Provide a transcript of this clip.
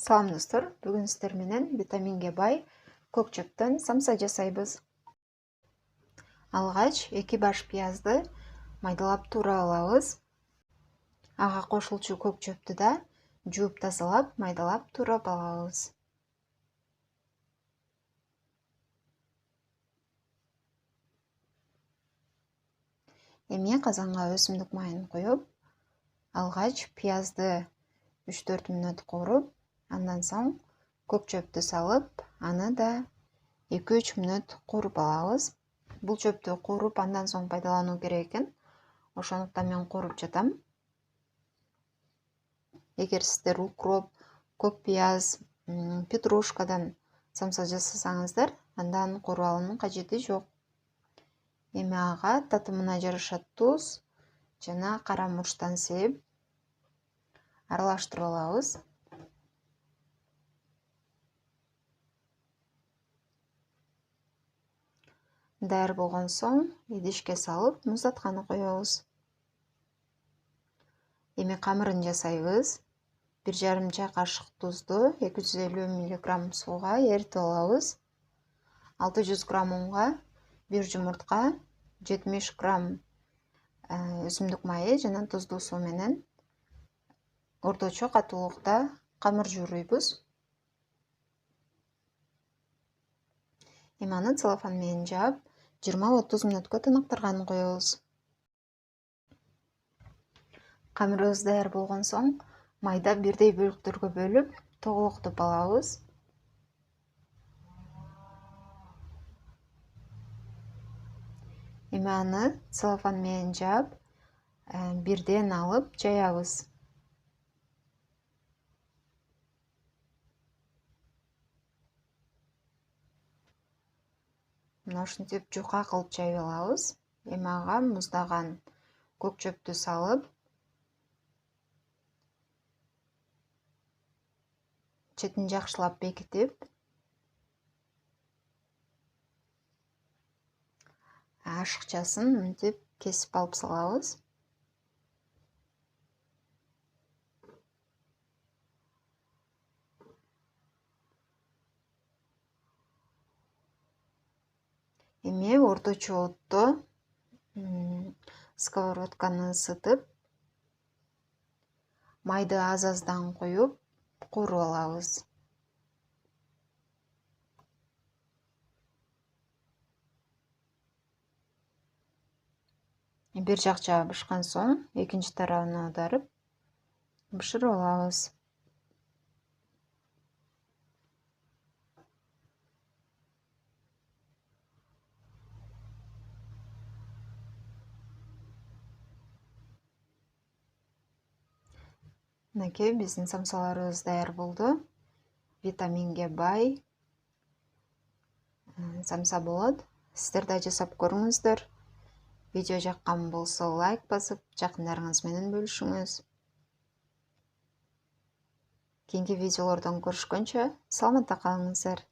Салам достор, бүгүн сиздер менен витаминге бай көк чөптөн самса жасайбыз. Алгач 2 баш пиязды майдалап туура алабыз. Ага кошулчу көк чөптү да жууп тазалап, майдалап туурап алабыз. Эми казанга өсүмдүк майын коюп, алгач пиязды 3-4 мүнөт кууруп, андан соң көк чөптү салып, аны да 2-3 мүнөт кууруп алабыз. Бул чөптү кууруп, андан соң пайдалануу керек экен. Ошондуктан мен кууруп жатам. Эгер сиздер укроп, көк пияз, петрушкадан самса жасасаңыздар, андан кууруп алуунун кажети жок. Эми ага татымына жараша туз жана кара мурчтан сээп аралаштырып алабыз. Даяр болгон соң идишке салып, муздатканы коебуз. Эми камырын жасайбыз. 1,5 чай кашык тузду 250 мг сууга эритип алабыз. 600 г унга 1 жумуртка, 70 г өсүмдүк майы жана туздуу суу менен орточо катуулукта камыр жууруйбуз. Эми аны целлофан менен жаап, 20-30 мүнөткө тыныктырганын коебуз. Камырыбыз даяр болгон соң майда бирдей бөлүктөргө бөлүп, тоголоктоп алабыз. Эми аны целлофан менен жаап, бирден алып жаябыз. Мына ушинтип жука кылып жайып алабыз. Эми ага муздаган көк чөптү салып, четин жакшылап бекитип, ашыкчасын мынтип кесип алып салабыз. Эми орточо отто сковородканы ысытып, майды аз-аздан коюп, кууруп алабыз. Бир жак жаба бышкан соң, экинчи тарабына аударып, бышырып алабыз. Мынакей биздин самсаларыбыз даяр болду. Витаминге бай самса болот. Сиздер да жасап көрүңүздөр. Видео жаккан болсо лайк басып, жакындарыңыз менен бөлүшүңүз. Кийинки видеолордон көрүшкөнчө саламатта калыңыздар.